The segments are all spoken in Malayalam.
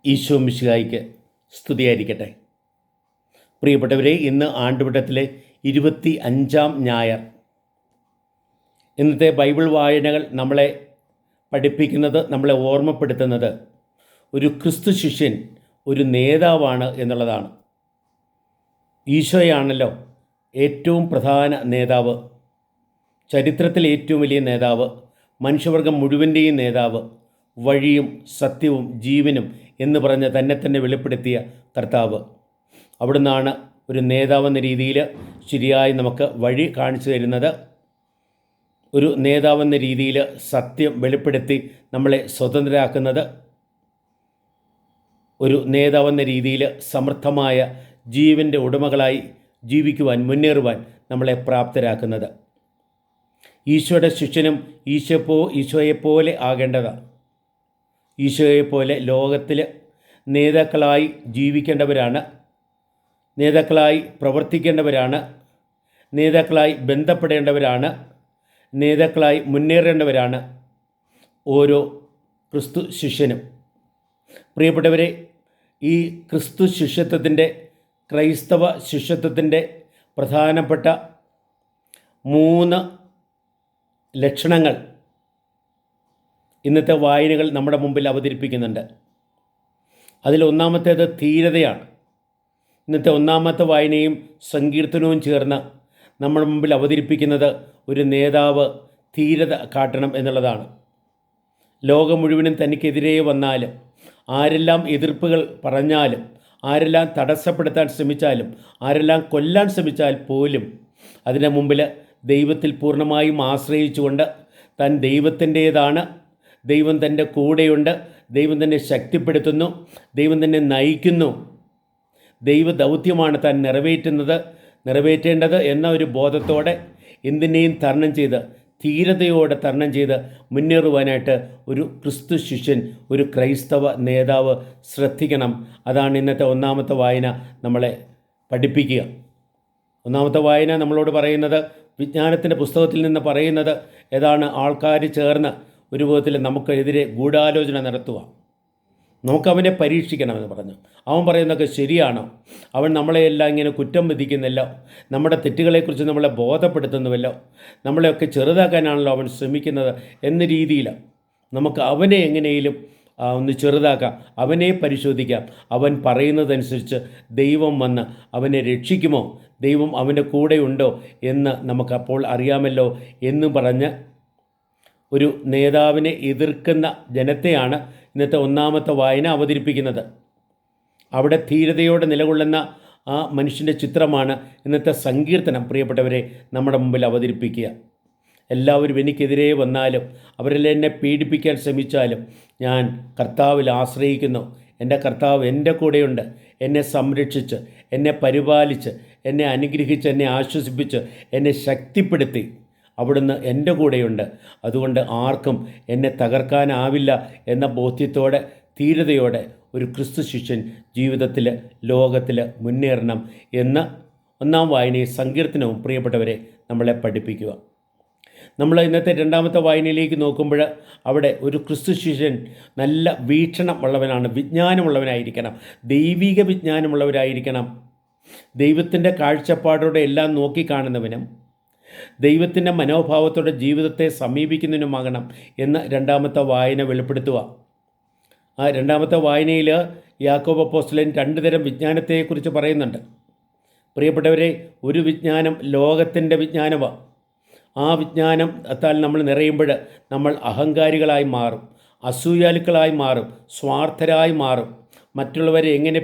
ഈശോ മിശിഹായ്ക്ക് സ്തുതിയായിരിക്കട്ടെ. പ്രിയപ്പെട്ടവരെ, ഇന്ന് ആണ്ടുവട്ടത്തിലെ 25-ാം ഞായർ. ഇന്നത്തെ ബൈബിൾ വായനകൾ നമ്മളെ പഠിപ്പിക്കുന്നത്, നമ്മളെ ഓർമ്മപ്പെടുത്തുന്നത് ഒരു ക്രിസ്തു ശിഷ്യൻ ഒരു നേതാവാണ് എന്നുള്ളതാണ്. ഈശോയാണല്ലോ ഏറ്റവും പ്രധാന നേതാവ്, ചരിത്രത്തിലെ ഏറ്റവും വലിയ നേതാവ്, മനുഷ്യവർഗം മുഴുവൻ്റെയും നേതാവ്, വഴിയും സത്യവും ജീവനും എന്ന് പറഞ്ഞ് തന്നെ വെളിപ്പെടുത്തിയ കർത്താവ്. അവിടുന്നാണ് ഒരു നേതാവെന്ന രീതിയിൽ ശരിയായി നമുക്ക് വഴി കാണിച്ചു തരുന്നത്. ഒരു നേതാവെന്ന രീതിയിൽ സത്യം വെളിപ്പെടുത്തി നമ്മളെ സ്വതന്ത്രരാക്കുന്നത്, ഒരു നേതാവെന്ന രീതിയിൽ സമർത്ഥമായ ജീവൻ്റെ ഉടമകളായി ജീവിക്കുവാൻ, മുന്നേറുവാൻ നമ്മളെ പ്രാപ്തരാക്കുന്നത്. ഈശോയുടെ ശിഷ്യനും ഈശോയെപ്പോലെ ആകേണ്ടതാണ്. ഈശോയെപ്പോലെ ലോകത്തിൽ നേതാക്കളായി ജീവിക്കേണ്ടവരാണ്, നേതാക്കളായി പ്രവർത്തിക്കേണ്ടവരാണ്, നേതാക്കളായി ബന്ധപ്പെടേണ്ടവരാണ്, നേതാക്കളായി മുന്നേറേണ്ടവരാണ് ഓരോ ക്രിസ്തു ശിഷ്യനും. പ്രിയപ്പെട്ടവരെ, ഈ ക്രിസ്തു ശിഷ്യത്വത്തിൻ്റെ, ക്രൈസ്തവ ശിഷ്യത്വത്തിൻ്റെ പ്രധാനപ്പെട്ട 3 ലക്ഷണങ്ങൾ ഇന്നത്തെ വായനകൾ നമ്മുടെ മുമ്പിൽ അവതരിപ്പിക്കുന്നുണ്ട്. അതിൽ ഒന്നാമത്തേത് ധീരതയാണ്. ഇന്നത്തെ ഒന്നാമത്തെ വായനയും സങ്കീർത്തനവും ചേർന്ന് നമ്മുടെ മുമ്പിൽ അവതരിപ്പിക്കുന്നത് ഒരു നേതാവ് ധീരത കാട്ടണം എന്നുള്ളതാണ്. ലോകം മുഴുവനും തനിക്കെതിരെ വന്നാലും, ആരെല്ലാം എതിർപ്പുകൾ പറഞ്ഞാലും, ആരെല്ലാം തടസ്സപ്പെടുത്താൻ ശ്രമിച്ചാലും, ആരെല്ലാം കൊല്ലാൻ ശ്രമിച്ചാൽ പോലും അതിന് മുമ്പിൽ ദൈവത്തിൽ പൂർണ്ണമായും ആശ്രയിച്ചുകൊണ്ട് താൻ ദൈവത്തിൻ്റേതാണ്, ദൈവം തൻ്റെ കൂടെയുണ്ട്, ദൈവം തന്നെ ശക്തിപ്പെടുത്തുന്നു, ദൈവം തന്നെ നയിക്കുന്നു, ദൈവ ദൗത്യമാണ് താൻ നിറവേറ്റേണ്ടത് എന്ന ഒരു ബോധത്തോടെ എന്തിനേയും തരണം ചെയ്ത്, ധീരതയോടെ തരണം ചെയ്ത് മുന്നേറുവാനായിട്ട് ഒരു ക്രിസ്തു ശിഷ്യൻ, ഒരു ക്രൈസ്തവ നേതാവ് ശ്രദ്ധിക്കണം. അതാണ് ഇന്നത്തെ ഒന്നാമത്തെ വായന നമ്മളെ പഠിപ്പിക്കുക. ഒന്നാമത്തെ വായന നമ്മളോട് പറയുന്നത്, വിജ്ഞാനത്തിൻ്റെ പുസ്തകത്തിൽ നിന്ന് പറയുന്നത് ഏതാണ്? ആൾക്കാർ ചേർന്ന് ഒരു വിധത്തിൽ നമുക്കെതിരെ ഗൂഢാലോചന നടത്തുക, നമുക്കവനെ പരീക്ഷിക്കണമെന്ന് പറഞ്ഞു. അവൻ പറയുന്നതൊക്കെ ശരിയാണോ? അവൻ നമ്മളെയെല്ലാം ഇങ്ങനെ കുറ്റം വിധിക്കുന്നില്ലോ, നമ്മുടെ തെറ്റുകളെക്കുറിച്ച് നമ്മളെ ബോധപ്പെടുത്തുന്നുവല്ലോ, നമ്മളെയൊക്കെ ചെറുതാക്കാനാണല്ലോ അവൻ ശ്രമിക്കുന്നത് എന്ന രീതിയിൽ നമുക്ക് അവനെ എങ്ങനെയും ഒന്ന് ചെറുതാക്കാം, അവനെ പരിശോധിക്കാം. അവൻ പറയുന്നതനുസരിച്ച് ദൈവം വന്ന് അവനെ രക്ഷിക്കുമോ, ദൈവം അവൻ്റെ കൂടെയുണ്ടോ എന്ന് നമുക്കപ്പോൾ അറിയാമല്ലോ എന്ന് പറഞ്ഞ് ഒരു നേതാവിനെ എതിർക്കുന്ന ജനത്തെയാണ് ഇന്നത്തെ ഒന്നാമത്തെ വായന അവതരിപ്പിക്കുന്നത്. അവിടെ ധീരതയോടെ നിലകൊള്ളുന്ന ആ മനുഷ്യൻ്റെ ചിത്രമാണ് ഇന്നത്തെ സങ്കീർത്തനം പ്രിയപ്പെട്ടവരെ നമ്മുടെ മുമ്പിൽ അവതരിപ്പിക്കുക. എല്ലാവരും എനിക്കെതിരെ വന്നാലും, അവരെല്ലാം എന്നെ പീഡിപ്പിക്കാൻ ശ്രമിച്ചാലും, ഞാൻ കർത്താവിൽ ആശ്രയിക്കുന്നു. എൻ്റെ കർത്താവ് എൻ്റെ കൂടെയുണ്ട്, എന്നെ സംരക്ഷിച്ച്, എന്നെ പരിപാലിച്ച്, എന്നെ അനുഗ്രഹിച്ച്, എന്നെ ആശ്വസിപ്പിച്ച്, എന്നെ ശക്തിപ്പെടുത്തി അവിടുന്ന് എൻ്റെ കൂടെയുണ്ട്. അതുകൊണ്ട് ആർക്കും എന്നെ തകർക്കാനാവില്ല എന്ന ബോധ്യത്തോടെ, ധീരതയോടെ ഒരു ക്രിസ്തു ശിഷ്യൻ ജീവിതത്തിൽ, ലോകത്തിൽ മുന്നേറണം എന്ന് ഒന്നാം വായനയിൽ സങ്കീർത്തനവും പ്രിയപ്പെട്ടവരെ നമ്മളെ പഠിപ്പിക്കുക. നമ്മൾ ഇന്നത്തെ രണ്ടാമത്തെ വായനയിലേക്ക് നോക്കുമ്പോൾ അവിടെ ഒരു ക്രിസ്തു ശിഷ്യൻ നല്ല വീക്ഷണം ഉള്ളവനാണ്, വിജ്ഞാനമുള്ളവനായിരിക്കണം, ദൈവിക വിജ്ഞാനമുള്ളവരായിരിക്കണം, ദൈവത്തിൻ്റെ കാഴ്ചപ്പാടോടെ എല്ലാം നോക്കിക്കാണുന്നവനും ദൈവത്തിൻ്റെ മനോഭാവത്തോടെ ജീവിതത്തെ സമീപിക്കുന്നതിനുമാകണം എന്ന് രണ്ടാമത്തെ വായന വെളിപ്പെടുത്തുക. ആ രണ്ടാമത്തെ വായനയിൽ യാക്കോബ് അപ്പോസ്തലൻ 2 തരം വിജ്ഞാനത്തെക്കുറിച്ച് പറയുന്നുണ്ട്. പ്രിയപ്പെട്ടവരെ, ഒരു വിജ്ഞാനം ലോകത്തിൻ്റെ വിജ്ഞാനമാണ്. ആ വിജ്ഞാനത്താൽ നമ്മൾ നിറയുമ്പോൾ നമ്മൾ അഹങ്കാരികളായി മാറും, അസൂയാലുക്കളായി മാറും, സ്വാർത്ഥരായി മാറും. മറ്റുള്ളവരെ എങ്ങനെ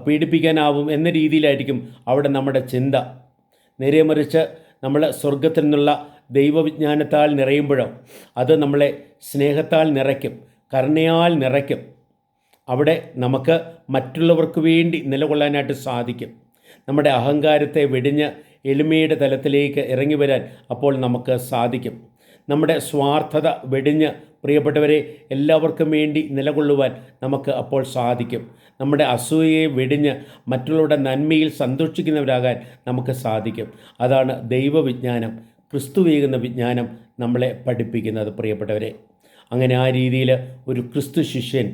പീഡിപ്പിക്കാനാവും എന്ന രീതിയിലായിരിക്കും അവിടെ നമ്മുടെ ചിന്ത. നേരെ മറിച്ച് നമ്മൾ സ്വർഗത്തിൽ നിന്നുള്ള ദൈവവിജ്ഞാനത്താൽ നിറയുമ്പോഴോ അത് നമ്മളെ സ്നേഹത്താൽ നിറയ്ക്കും, കരുണയാൽ നിറയ്ക്കും. അവിടെ നമുക്ക് മറ്റുള്ളവർക്ക് വേണ്ടി നിലകൊള്ളാനായിട്ട് സാധിക്കും. നമ്മുടെ അഹങ്കാരത്തെ വെടിഞ്ഞ് എളിമയുടെ തലത്തിലേക്ക് ഇറങ്ങി വരാൻ അപ്പോൾ നമുക്ക് സാധിക്കും. നമ്മുടെ സ്വാർത്ഥത വെടിഞ്ഞ് പ്രിയപ്പെട്ടവരെ എല്ലാവർക്കും വേണ്ടി നിലകൊള്ളുവാൻ നമുക്ക് അപ്പോൾ സാധിക്കും. നമ്മുടെ അസൂയയെ വെടിഞ്ഞ് മറ്റുള്ളവരുടെ നന്മയിൽ സന്തോഷിക്കുന്നവരാകാൻ നമുക്ക് സാധിക്കും. അതാണ് ദൈവവിജ്ഞാനം, ക്രിസ്തുവേകുന്ന വിജ്ഞാനം നമ്മളെ പഠിപ്പിക്കുന്നത് പ്രിയപ്പെട്ടവരെ. അങ്ങനെ ആ രീതിയിൽ ഒരു ക്രിസ്തു ശിഷ്യൻ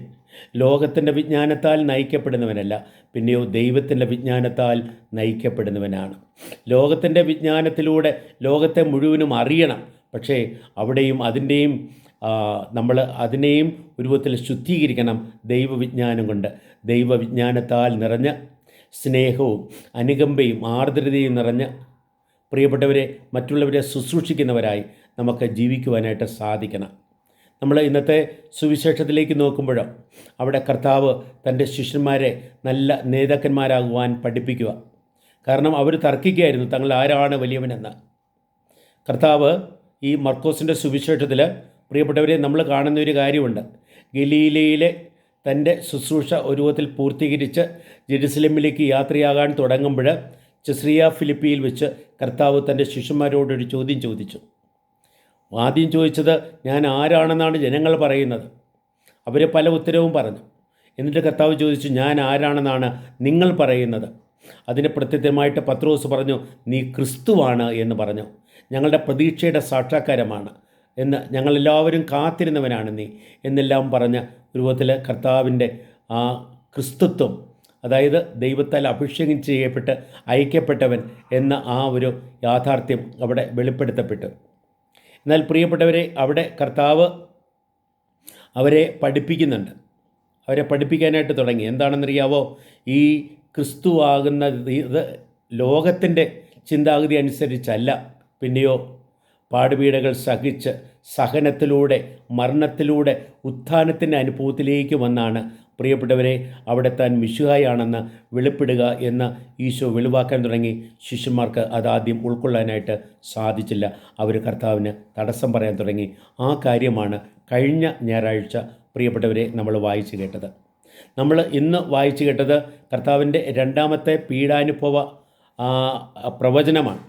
ലോകത്തിൻ്റെ വിജ്ഞാനത്താൽ നയിക്കപ്പെടുന്നവനല്ല, പിന്നെയോ ദൈവത്തിൻ്റെ വിജ്ഞാനത്താൽ നയിക്കപ്പെടുന്നവനാണ്. ലോകത്തിൻ്റെ വിജ്ഞാനത്തിലൂടെ ലോകത്തെ മുഴുവനും അറിയണം. പക്ഷേ അവിടെയും നമ്മൾ അതിനെയും ഒരു വിധത്തിൽ ശുദ്ധീകരിക്കണം ദൈവവിജ്ഞാനം കൊണ്ട്. ദൈവവിജ്ഞാനത്താൽ നിറഞ്ഞ സ്നേഹവും അനുകമ്പയും ആർദ്രതയും നിറഞ്ഞ പ്രിയപ്പെട്ടവരെ മറ്റുള്ളവരെ ശുശ്രൂഷിക്കുന്നവരായി നമുക്ക് ജീവിക്കുവാനായിട്ട് സാധിക്കണം. നമ്മൾ ഇന്നത്തെ സുവിശേഷത്തിലേക്ക് നോക്കുമ്പോൾ അവിടെ കർത്താവ് തൻ്റെ ശിഷ്യന്മാരെ നല്ല നേതാക്കന്മാരാകുവാൻ പഠിപ്പിക്കുക. കാരണം അവർ തർക്കിക്കുകയായിരുന്നു തങ്ങൾ ആരാണ് വലിയവനെന്ന്. കർത്താവ് ഈ മർക്കോസിൻ്റെ സുവിശേഷത്തിൽ പ്രിയപ്പെട്ടവരെ നമ്മൾ കാണുന്ന ഒരു കാര്യമുണ്ട്. ഗലീലയിലെ തൻ്റെ ശുശ്രൂഷ ഒരു വിധത്തിൽ പൂർത്തീകരിച്ച് ജെറുസലേമിലേക്ക് യാത്രയാകാൻ തുടങ്ങുമ്പോൾ ചെസ്രിയ ഫിലിപ്പിയിൽ വെച്ച് കർത്താവ് തൻ്റെ ശിഷ്യന്മാരോടൊരു ചോദ്യം ചോദിച്ചു. ആദ്യം ചോദിച്ചത് ഞാൻ ആരാണെന്നാണ് ജനങ്ങൾ പറയുന്നത്. അവർ പല ഉത്തരവും പറഞ്ഞു. എന്നിട്ട് കർത്താവ് ചോദിച്ചു ഞാൻ ആരാണെന്നാണ് നിങ്ങൾ പറയുന്നത്. അതിന് പ്രത്യുത്തരമായിട്ട് പത്രോസ് പറഞ്ഞു നീ ക്രിസ്തുവാണ് എന്ന് പറഞ്ഞു. ഞങ്ങളുടെ പ്രതീക്ഷയുടെ സാക്ഷാത്കാരമാണ് എന്ന്, ഞങ്ങളെല്ലാവരും കാത്തിരുന്നവനാണ് നീ എന്നെല്ലാം പറഞ്ഞ രൂപത്തിൽ കർത്താവിൻ്റെ ആ ക്രിസ്തുത്വം, അതായത് ദൈവത്താൽ അഭിഷേകം ചെയ്യപ്പെട്ട് അയക്കപ്പെട്ടവൻ എന്ന ആ ഒരു യാഥാർത്ഥ്യം അവിടെ വെളിപ്പെടുത്തപ്പെട്ടു. എന്നാൽ പ്രിയപ്പെട്ടവരെ അവിടെ കർത്താവ് അവരെ പഠിപ്പിക്കുന്നുണ്ട്. അവരെ പഠിപ്പിക്കാനായിട്ട് തുടങ്ങി. എന്താണെന്നറിയാവോ? ഈ ക്രിസ്തുവാകുന്ന ഇത് ലോകത്തിൻ്റെ ചിന്താഗതി അനുസരിച്ചല്ല, പിന്നെയോ പാടുപീഡകൾ സഹിച്ച് സഹനത്തിലൂടെ മരണത്തിലൂടെ ഉത്ഥാനത്തിൻ്റെ അനുഭവത്തിലേക്ക് വന്നാണ് പ്രിയപ്പെട്ടവരെ അവിടെ താൻ മിശിഹായാണെന്ന് വെളിപ്പെടുക എന്ന് ഈശോ വെളിവാക്കാൻ തുടങ്ങി. ശിഷ്യന്മാർക്ക് അതാദ്യം ഉൾക്കൊള്ളാനായിട്ട് സാധിച്ചില്ല. അവർ കർത്താവിന് തടസ്സം പറയാൻ തുടങ്ങി. ആ കാര്യമാണ് കഴിഞ്ഞ ഞായറാഴ്ച പ്രിയപ്പെട്ടവരെ നമ്മൾ വായിച്ചു കേട്ടത്. നമ്മൾ ഇന്ന് വായിച്ചു കേട്ടത് കർത്താവിൻ്റെ രണ്ടാമത്തെ പീഡാനുഭവ പ്രവചനമാണ്.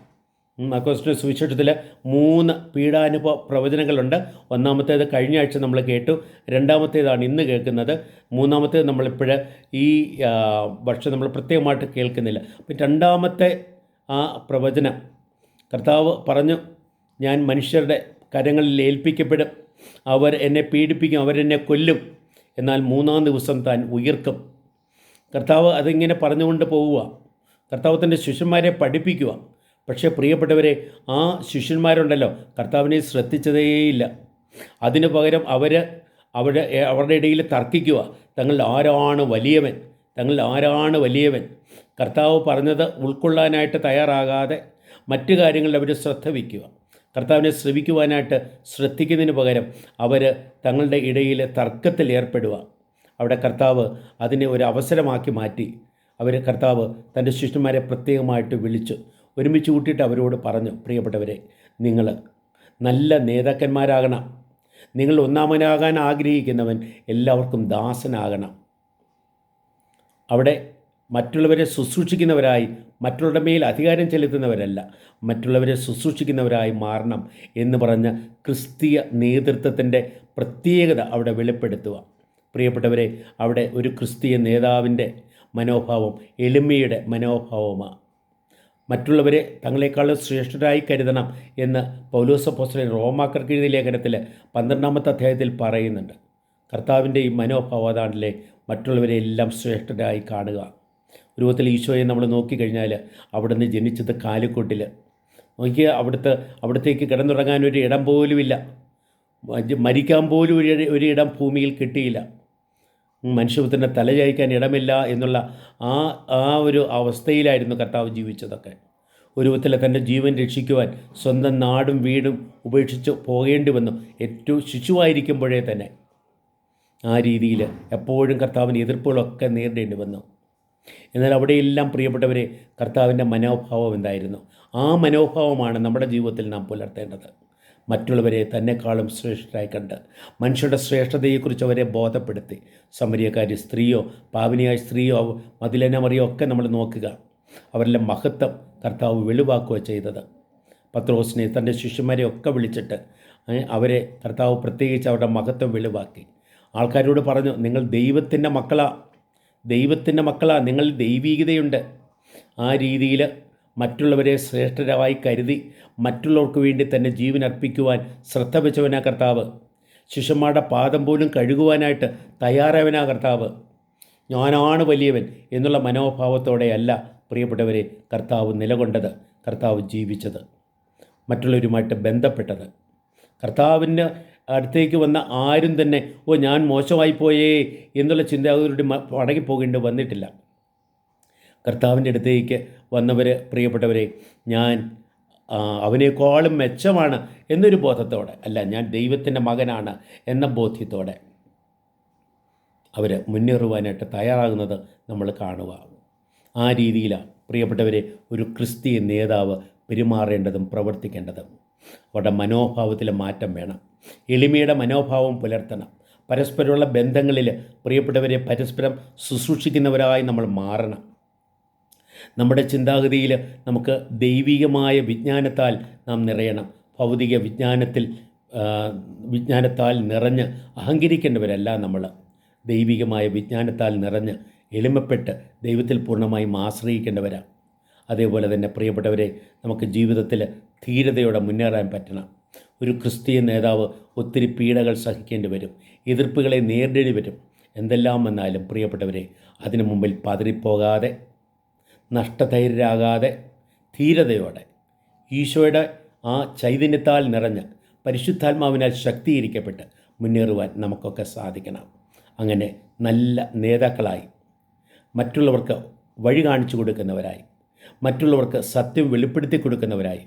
മർക്കോസിൻ്റെ സുവിശേഷത്തിൽ 3 പീഡാനുഭവ പ്രവചനങ്ങളുണ്ട്. ഒന്നാമത്തേത് കഴിഞ്ഞ ആഴ്ച നമ്മൾ കേട്ടു. രണ്ടാമത്തേതാണ് ഇന്ന് കേൾക്കുന്നത്. മൂന്നാമത്തേത് നമ്മളിപ്പോൾ ഈ വർഷം നമ്മൾ പ്രത്യേകമായിട്ട് കേൾക്കുന്നില്ല. അപ്പം രണ്ടാമത്തെ ആ പ്രവചനം കർത്താവ് പറഞ്ഞു, ഞാൻ മനുഷ്യരുടെ കരങ്ങളിൽ ഏൽപ്പിക്കപ്പെടും, അവർ എന്നെ പീഡിപ്പിക്കും, അവരെന്നെ കൊല്ലും, എന്നാൽ 3-ാം ദിവസം താൻ ഉയർക്കും. കർത്താവ് അതിങ്ങനെ പറഞ്ഞുകൊണ്ട് പോവുക. കർത്താവ് തൻ്റെ ശിഷ്യന്മാരെ പഠിപ്പിക്കുക. പക്ഷേ പ്രിയപ്പെട്ടവരെ, ആ ശിഷ്യന്മാരുണ്ടല്ലോ കർത്താവിനെ ശ്രദ്ധിച്ചതേയില്ല. അതിനു പകരം അവരുടെ ഇടയിൽ തർക്കിക്കുക, തങ്ങൾ ആരാണ് വലിയവൻ, തങ്ങൾ ആരാണ് വലിയവൻ. കർത്താവ് പറഞ്ഞത് ഉൾക്കൊള്ളാനായിട്ട് തയ്യാറാകാതെ മറ്റു കാര്യങ്ങളിൽ അവർ ശ്രദ്ധ വയ്ക്കുക. കർത്താവിനെ ശ്രവിക്കുവാനായിട്ട് ശ്രദ്ധിക്കുന്നതിന് പകരം അവർ തങ്ങളുടെ ഇടയിൽ തർക്കത്തിൽ ഏർപ്പെടുക. അവിടെ കർത്താവ് അതിനെ ഒരു അവസരമാക്കി മാറ്റി. കർത്താവ് തൻ്റെ ശിഷ്യന്മാരെ പ്രത്യേകമായിട്ട് വിളിച്ചു, ഒരുമിച്ച് കൂട്ടിയിട്ട് അവരോട് പറഞ്ഞു, പ്രിയപ്പെട്ടവരെ, നിങ്ങൾ നല്ല നേതാക്കന്മാരാകണം. നിങ്ങൾ ഒന്നാമനാകാൻ ആഗ്രഹിക്കുന്നവൻ എല്ലാവർക്കും ദാസനാകണം. അവിടെ മറ്റുള്ളവരെ ശുശ്രൂഷിക്കുന്നവരായി, മറ്റുള്ളവരുടെ മേൽ അധികാരം ചെലുത്തുന്നവരല്ല, മറ്റുള്ളവരെ ശുശ്രൂഷിക്കുന്നവരായി മാറണം എന്ന് പറഞ്ഞ ക്രിസ്തീയ നേതൃത്വത്തിൻ്റെ പ്രത്യേകത അവിടെ വെളിപ്പെടുത്തുക. പ്രിയപ്പെട്ടവരെ, അവിടെ ഒരു ക്രിസ്തീയ നേതാവിൻ്റെ മനോഭാവം എളിമയുടെ മനോഭാവമാണ്. മറ്റുള്ളവരെ തങ്ങളെക്കാളും ശ്രേഷ്ഠരായി കരുതണം എന്ന് പൗലോസ് അപ്പോസ്തലൻ റോമാക്കാർക്ക് എഴുതിയ ലേഖനത്തിൽ 12-ാമത്തെ അധ്യായത്തിൽ പറയുന്നുണ്ട്. കർത്താവിൻ്റെ ഈ മനോഭാവം അതാണല്ലേ, മറ്റുള്ളവരെ എല്ലാം ശ്രേഷ്ഠരായി കാണുക. ഒരു വിധത്തിൽ ഈശോയെ നമ്മൾ നോക്കിക്കഴിഞ്ഞാൽ അവിടുന്ന് ജനിച്ചത് കാലിക്കൂട്ടിൽ നോക്കിയാൽ അവിടത്തേക്ക് കിടന്നുറങ്ങാൻ ഇടം പോലുമില്ല. മരിക്കാൻ പോലും ഒരു ഇടം ഭൂമിയിൽ കിട്ടിയില്ല. മനുഷ്യപുത്രൻ്റെ തലചായ്ക്കാൻ ഇടമില്ല എന്നുള്ള ആ ഒരു അവസ്ഥയിലായിരുന്നു കർത്താവ് ജീവിച്ചതൊക്കെ. ഒരു വിധത്തിൽ തൻ്റെ ജീവൻ രക്ഷിക്കുവാൻ സ്വന്തം നാടും വീടും ഉപേക്ഷിച്ച് പോകേണ്ടി വന്നു. ഏറ്റവും ശിശുവായിരിക്കുമ്പോഴേ തന്നെ ആ രീതിയിൽ എപ്പോഴും കർത്താവിൻ്റെ എതിർപ്പുകളൊക്കെ നേരിടേണ്ടി വന്നു. എന്നാൽ അവിടെയെല്ലാം പ്രിയപ്പെട്ടവരെ കർത്താവിൻ്റെ മനോഭാവം എന്തായിരുന്നു? ആ മനോഭാവമാണ് നമ്മുടെ ജീവിതത്തിൽ നാം പുലർത്തേണ്ടത്. മറ്റുള്ളവരെ തന്നെക്കാളും ശ്രേഷ്ഠരായി കണ്ട് മനുഷ്യരുടെ ശ്രേഷ്ഠതയെക്കുറിച്ച് അവരെ ബോധപ്പെടുത്തി. സമരിയക്കാരി സ്ത്രീയോ പാപിനിയായ സ്ത്രീയോ മഗ്ദലേന മറിയോ ഒക്കെ നമ്മൾ നോക്കുക. അവരെല്ലാം മഹത്വം കർത്താവ് വെളിവാക്കുക ചെയ്തത്. പത്രോസിനെ തൻ്റെ ശിഷ്യന്മാരെ ഒക്കെ വിളിച്ചിട്ട് അവരെ കർത്താവ് പ്രത്യേകിച്ച് അവരുടെ മഹത്വം വെളിവാക്കി. ആൾക്കാരോട് പറഞ്ഞു, നിങ്ങൾ ദൈവത്തിൻ്റെ മക്കളാ, നിങ്ങൾ ദൈവീകതയുണ്ട്. ആ രീതിയിൽ മറ്റുള്ളവരെ ശ്രേഷ്ഠരായി കരുതി മറ്റുള്ളവർക്ക് വേണ്ടി തന്നെ ജീവൻ അർപ്പിക്കുവാൻ ശ്രദ്ധ വെച്ചവനാ കർത്താവ്. ശിഷ്യന്മാരുടെ പാദം പോലും കഴുകുവാനായിട്ട് തയ്യാറായവനാ കർത്താവ്. ഞാനാണ് വലിയവൻ എന്നുള്ള മനോഭാവത്തോടെയല്ല പ്രിയപ്പെട്ടവരെ കർത്താവ് നിലകൊണ്ടത്, കർത്താവ് ജീവിച്ചത്, മറ്റുള്ളവരുമായിട്ട് ബന്ധപ്പെട്ടത്. കർത്താവിൻ്റെ അടുത്തേക്ക് വന്ന ആരും തന്നെ ഞാൻ മോശമായിപ്പോയേ എന്നുള്ള ചിന്താഗതിയോടെ മടങ്ങിപ്പോകേണ്ടി വന്നിട്ടില്ല. കർത്താവിൻ്റെ അടുത്തേക്ക് വന്നവർ പ്രിയപ്പെട്ടവരെ ഞാൻ അവനേക്കാളും മെച്ചമാണ് എന്നൊരു ബോധത്തോടെ, അല്ല ഞാൻ ദൈവത്തിൻ്റെ മകനാണ് എന്ന ബോധ്യത്തോടെ അവർ മുന്നേറുവാനായിട്ട് തയ്യാറാകുന്നത് നമ്മൾ കാണുക. ആ രീതിയിലാണ് പ്രിയപ്പെട്ടവരെ ഒരു ക്രിസ്തീയ നേതാവ് പെരുമാറേണ്ടതും പ്രവർത്തിക്കേണ്ടതും. അവരുടെ മനോഭാവത്തിൽ മാറ്റം വേണം. എളിമയുടെ മനോഭാവം പുലർത്തണം. പരസ്പരമുള്ള ബന്ധങ്ങളിൽ പ്രിയപ്പെട്ടവരെ പരസ്പരം ശുശ്രൂഷിക്കുന്നവരായി നമ്മൾ മാറണം. നമ്മുടെ ചിന്താഗതിയിൽ നമുക്ക് ദൈവികമായ വിജ്ഞാനത്താൽ നാം നിറയണം. ഭൗതിക വിജ്ഞാനത്താൽ നിറഞ്ഞ് അഹങ്കരിക്കേണ്ടവരല്ല നമ്മൾ. ദൈവികമായ വിജ്ഞാനത്താൽ നിറഞ്ഞ് എളിമപ്പെട്ട് ദൈവത്തിൽ പൂർണ്ണമായും ആശ്രയിക്കേണ്ടവരാണ്. അതേപോലെ തന്നെ പ്രിയപ്പെട്ടവരെ നമുക്ക് ജീവിതത്തിൽ ധീരതയോടെ മുന്നേറാൻ പറ്റണം. ഒരു ക്രിസ്തീയ നേതാവ് ഒത്തിരി പീഡകൾ സഹിക്കേണ്ടി വരും, എതിർപ്പുകളെ നേരിടേണ്ടി വരും. എന്തെല്ലാം വന്നാലും പ്രിയപ്പെട്ടവരെ അതിനു മുമ്പിൽ പതറിപ്പോകാതെ, നഷ്ടധൈര്യരാകാതെ, ധീരതയോടെ ഈശോയുടെ ആ ചൈതന്യത്താൽ നിറഞ്ഞ് പരിശുദ്ധാത്മാവിനാൽ ശക്തീകരിക്കപ്പെട്ട് മുന്നേറുവാൻ നമുക്കൊക്കെ സാധിക്കണം. അങ്ങനെ നല്ല നേതാക്കളായി, മറ്റുള്ളവർക്ക് വഴി കാണിച്ചു കൊടുക്കുന്നവരായി, മറ്റുള്ളവർക്ക് സത്യം വെളിപ്പെടുത്തി കൊടുക്കുന്നവരായി,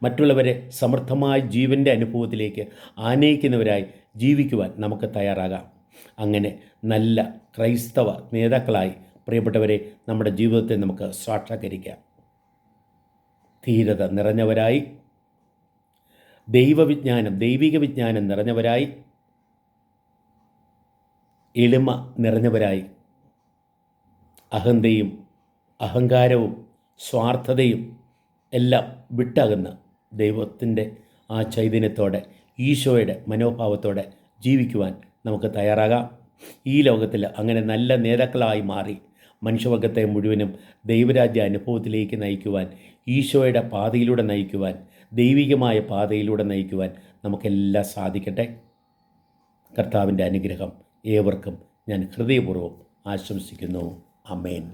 മറ്റുള്ളവരെ സമൃദ്ധമായ ജീവൻ്റെ അനുഭവത്തിലേക്ക് ആനയിക്കുന്നവരായി ജീവിക്കുവാൻ നമുക്ക് തയ്യാറാകാം. അങ്ങനെ നല്ല ക്രൈസ്തവ നേതാക്കളായി പ്രിയപ്പെട്ടവരെ നമ്മുടെ ജീവിതത്തെ നമുക്ക് സാക്ഷാത്കരിക്കാം. ധീരത നിറഞ്ഞവരായി, ദൈവിക വിജ്ഞാനം നിറഞ്ഞവരായി, എളിമ നിറഞ്ഞവരായി, അഹന്തയും അഹങ്കാരവും സ്വാർത്ഥതയും എല്ലാം വിട്ടകന്ന് ദൈവത്തിൻ്റെ ആ ചൈതന്യത്തോടെ ഈശോയുടെ മനോഭാവത്തോടെ ജീവിക്കുവാൻ നമുക്ക് തയ്യാറാകാം. ഈ ലോകത്തിൽ അങ്ങനെ നല്ല നേതാക്കളായി മാറി മനുഷ്യവർഗത്തെ മുഴുവനും ദൈവരാജ്യ അനുഭവത്തിലേക്ക് നയിക്കുവാൻ, ഈശോയുടെ പാതയിലൂടെ നയിക്കുവാൻ, ദൈവികമായ പാതയിലൂടെ നയിക്കുവാൻ നമുക്കെല്ലാം സാധിക്കട്ടെ. കർത്താവിൻ്റെ അനുഗ്രഹം ഏവർക്കും ഞാൻ ഹൃദയപൂർവ്വം ആശംസിക്കുന്നു. ആമേൻ.